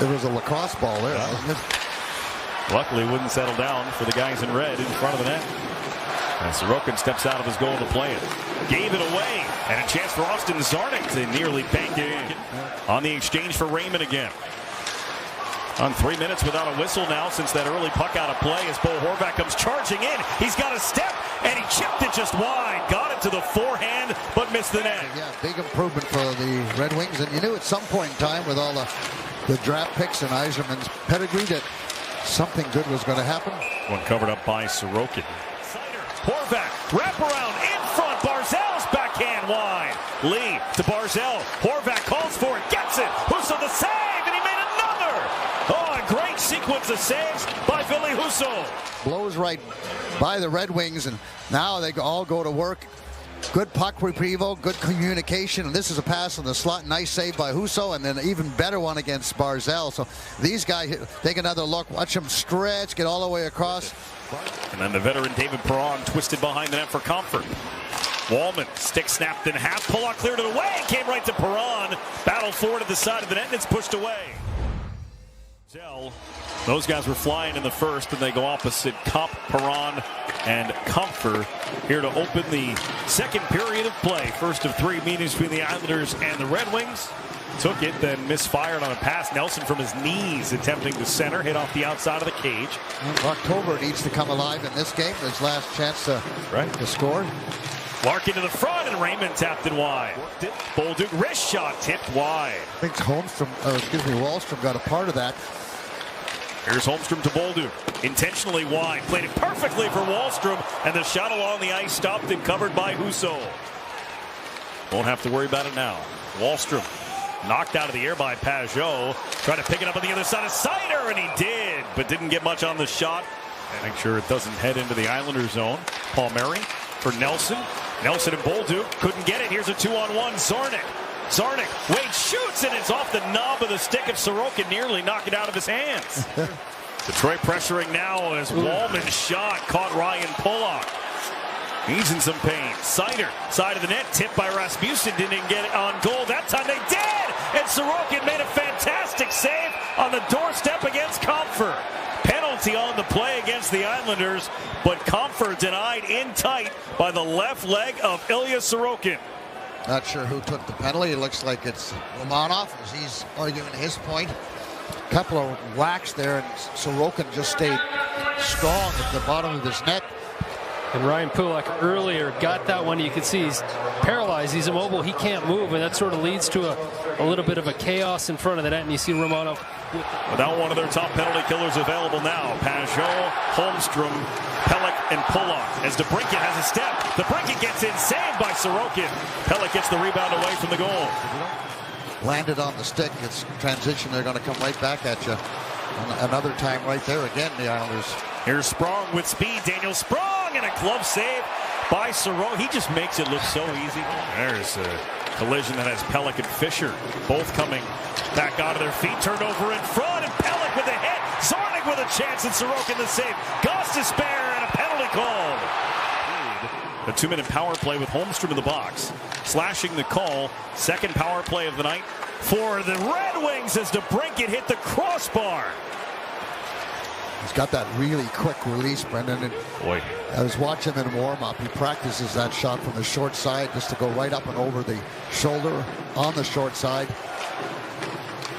It was a lacrosse ball there. Luckily, wouldn't settle down for the guys in red in front of the net. And Sorokin steps out of his goal to play it. Gave it away, and a chance for Austin Czarnik to nearly bank it in. On the exchange for Raymond again. On 3 minutes without a whistle now since that early puck out of play as Bo Horvat comes charging in. He's got a step, and he chipped it just wide. Got it to the forehand, but missed the net. Yeah, big improvement for the Red Wings. And you knew at some point in time with all the draft picks and Yzerman's pedigree that something good was going to happen. One covered up by Sorokin. Horvat, wraparound in front. Barzal's backhand wide. Lee to Barzal. Horvat calls for it, gets it. Husso the save, and he made another. Oh, a great sequence of saves by Ville Husso. Blows right by the Red Wings, and now they all go to work. Good puck retrieval, good communication, and this is a pass on the slot. Nice save by Husso, and then an even better one against Barzal. So these guys take another look, watch them stretch, get all the way across. And then the veteran David Perron twisted behind the net for comfort. Wallman, stick snapped in half, Pulock cleared it away, came right to Perron. Battle forward at the side of the net, and it's pushed away. Those guys were flying in the first, and they go opposite Comp, Perron, and Comfort here to open the second period of play. First of 3 meetings between the Islanders and the Red Wings. Took it, then misfired on a pass. Nelson from his knees attempting to center, hit off the outside of the cage. October needs to come alive in this game. His last chance to score. Larkin to the front, and Raymond tapped it wide. Bolduc wrist shot tipped wide. I think Wallstrom got a part of that. Here's Holmstrom to Bolduc, intentionally wide, played it perfectly for Wallstrom, and the shot along the ice stopped and covered by Husso. Won't have to worry about it now. Wallstrom knocked out of the air by Pajot, trying to pick it up on the other side of Seider, and he did, but didn't get much on the shot. And make sure it doesn't head into the Islander zone. Palmieri for Nelson. Nelson and Bolduc couldn't get it. Here's a 2-on-1. Czarnik, Wade shoots, and it's off the knob of the stick of Sorokin, nearly knocked it out of his hands. Detroit pressuring now as Wallman's shot caught Ryan Pulock. He's in some pain. Seider, side of the net, tipped by Rasmussen, didn't get it on goal. That time they did, and Sorokin made a fantastic save on the doorstep against Comfort. Penalty on the play against the Islanders, but Comfort denied in tight by the left leg of Ilya Sorokin. Not sure who took the penalty. It looks like it's Romanov as he's arguing his point. A couple of whacks there, and Sorokin just stayed strong at the bottom of his net. And Ryan Pulock earlier got that one. You can see he's paralyzed. He's immobile. He can't move, and that sort of leads to a little bit of a chaos in front of the net. And you see Romanov without one of their top penalty killers available now. Pajot, Holmstrom, Pelech, and Pulock. As DeBrincat has a step. DeBrincat gets in, saved by Sorokin. Pelech gets the rebound away from the goal. Landed on the stick. It's transition. They're going to come right back at you. Another time right there again, the Islanders. Here's Sprong with speed. Daniel Sprong, and a glove save by Sorokin. He just makes it look so easy. There's a collision that has Pelech and Fisher both coming back out of their feet. Turned over in front, and Pelech with a hit. Czarnik with a chance, and Sorokin the save. Goss to spare, and a penalty called. A 2-minute power play with Holmstrom in the box. Slashing the call. Second power play of the night for the Red Wings as DeBrincat hit the crossbar. He's got that really quick release, Brendan. And boy, I was watching him in warm-up. He practices that shot from the short side just to go right up and over the shoulder on the short side.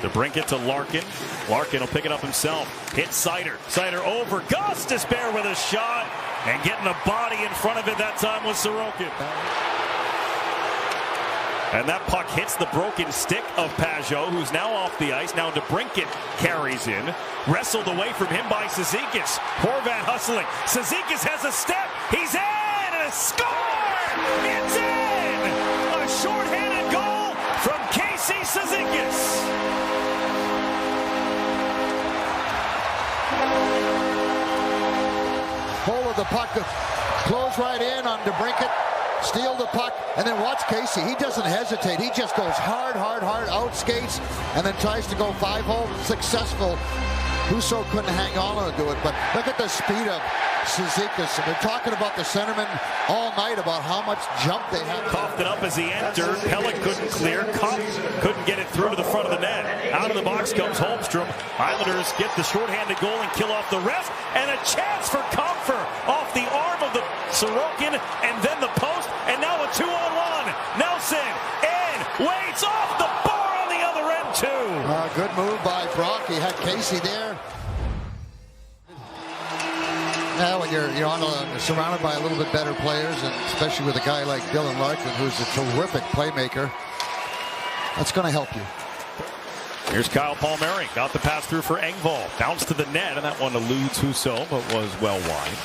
DeBrincat to Larkin. Larkin will pick it up himself. Hit Seider. Seider over. Goss to spare with a shot. And getting the body in front of it that time was Sorokin. And that puck hits the broken stick of Pajot, who's now off the ice. Now DeBrincat carries in. Wrestled away from him by Cizikas. Horvat hustling. Cizikas has a step. He's in, and a score! It's in! A shorthanded goal from Casey Cizikas. Hold of the puck, close right in on DeBrincat. Steal the puck, and then watch Casey. He doesn't hesitate. He just goes hard, out skates, and then tries to go 5-hole. Successful. Husso couldn't hang on to it, but look at the speed of Cizikas. They're talking about the centerman all night about how much jump they have. Coughed it up as he entered. Pelech couldn't clear. Couldn't get it through to the front of the net. Out Out of the box comes Holmstrom. Islanders get the shorthanded goal and kill off the ref. And a chance for Comfer off the arm of the Sorokin and then the post. And now a 2-on-1. Nelson and waits off the bar on the other end too. Good move by Brock. He had Casey there. Now when you're surrounded by a little bit better players, and especially with a guy like Dylan Larkin, who's a terrific playmaker, that's going to help you. Here's Kyle Palmieri. Got the pass through for Engvall. Bounced to the net, and that one eludes Husso, but was well wide.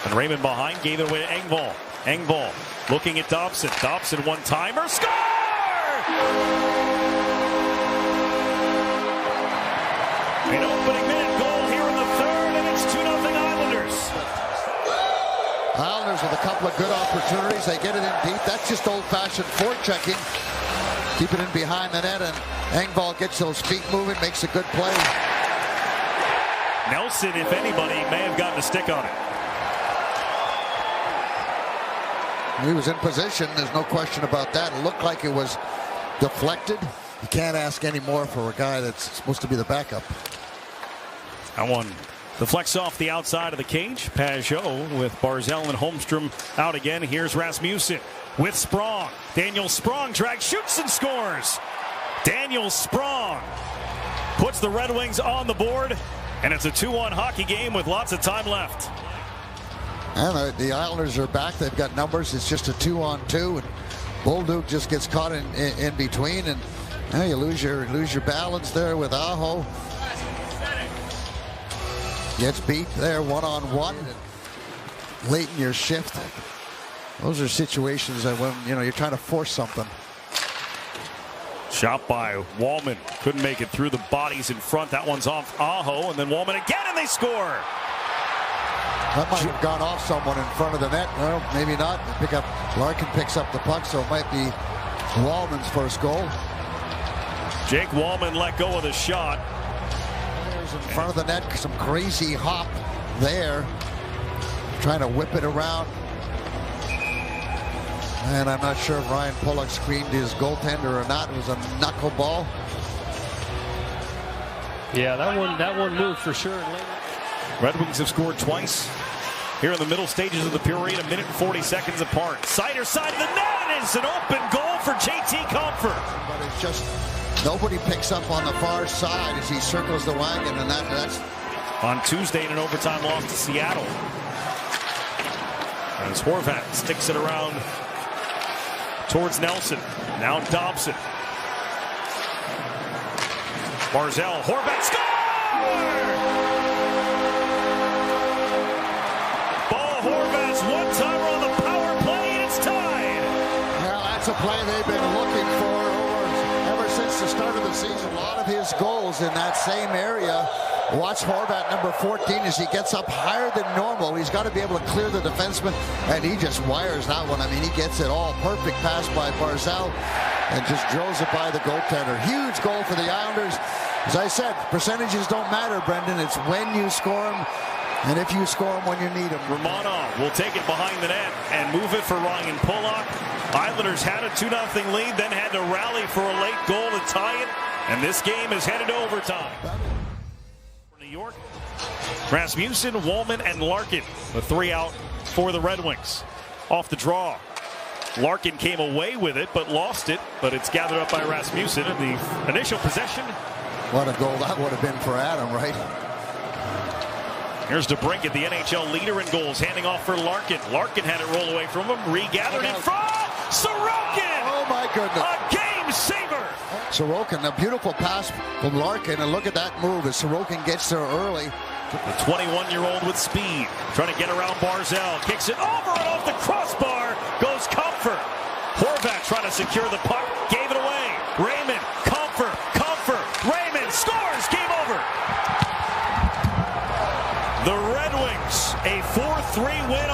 And Raymond behind gave it away to Engvall. Engvall looking at Dobson. Dobson one-timer. Score! An opening minute goal here in the third, and it's 2-0 Islanders. Islanders with a couple of good opportunities. They get it in deep. That's just old-fashioned forechecking. Keep it in behind the net, and Engvall gets those feet moving, makes a good play. Nelson, if anybody, may have gotten a stick on it. He was in position. There's no question about that. It looked like it was deflected. You can't ask any more for a guy that's supposed to be the backup. That one deflects off the outside of the cage. Pajot with Barzal and Holmstrom out again. Here's Rasmussen with Sprong. Daniel Sprong drags, shoots, and scores. Daniel Sprong puts the Red Wings on the board, and it's a 2-1 hockey game with lots of time left. And the Islanders are back. They've got numbers. It's just a 2-on-2, and Bolduc just gets caught in between, and you lose your balance there with Aho. Gets beat there one-on-one late in your shift. Those are situations that when you're trying to force something. Shot by Wallman. Couldn't make it through the bodies in front. That one's off Aho, and then Wallman again, and they score. That might have gone off someone in front of the net. Well, maybe not. Larkin picks up the puck, so it might be Wallman's first goal. Jake Wallman let go of the shot. In front of the net, some crazy hop there. Trying to whip it around. And I'm not sure if Ryan Pulock screened his goaltender or not. It was a knuckleball. Yeah, that one moved for sure. Red Wings have scored twice here in the middle stages of the period, 1 minute and 40 seconds apart. Sider side of the net, and it's an open goal for JT Comfer. But it's just nobody picks up on the far side as he circles the wagon, and that's on Tuesday in an overtime loss to Seattle. As Horvat sticks it around towards Nelson. Now Dobson. Barzal, Horvat scores! Ball Horvat's one-timer on the power play, and it's tied. Well, that's a play they've been looking for ever since the start of the season. A lot of his goals in that same area. Watch Horvat, number 14, as he gets up higher than normal. He's got to be able to clear the defenseman, and he just wires that one. I mean, he gets it all. Perfect pass by Barzal, and just drills it by the goaltender. Huge goal for the Islanders. As I said, percentages don't matter, Brendan. It's when you score them, and if you score them when you need them. Romanov will take it behind the net and move it for Ryan Pulock. Islanders had a 2-0 lead, then had to rally for a late goal to tie it, and this game is headed to overtime. New York, Rasmussen, Wallman, and Larkin, the 3 out for the Red Wings. Off the draw, Larkin came away with it, but lost it, but it's gathered up by Rasmussen in the initial possession. What a goal that would have been for Adam, right? Here's DeBrincat, the NHL leader in goals, handing off for Larkin. Larkin had it roll away from him, regathered in front. Sorokin! Oh my goodness! A game saver! Sorokin, a beautiful pass from Larkin, and look at that move as Sorokin gets there early. The 21-year-old with speed, trying to get around Barzal, kicks it over and off the crossbar, goes Comfer. Horvat trying to secure the puck, gave it away. Raymond, Comfer, Raymond scores, game over. The Red Wings, a 4-3 win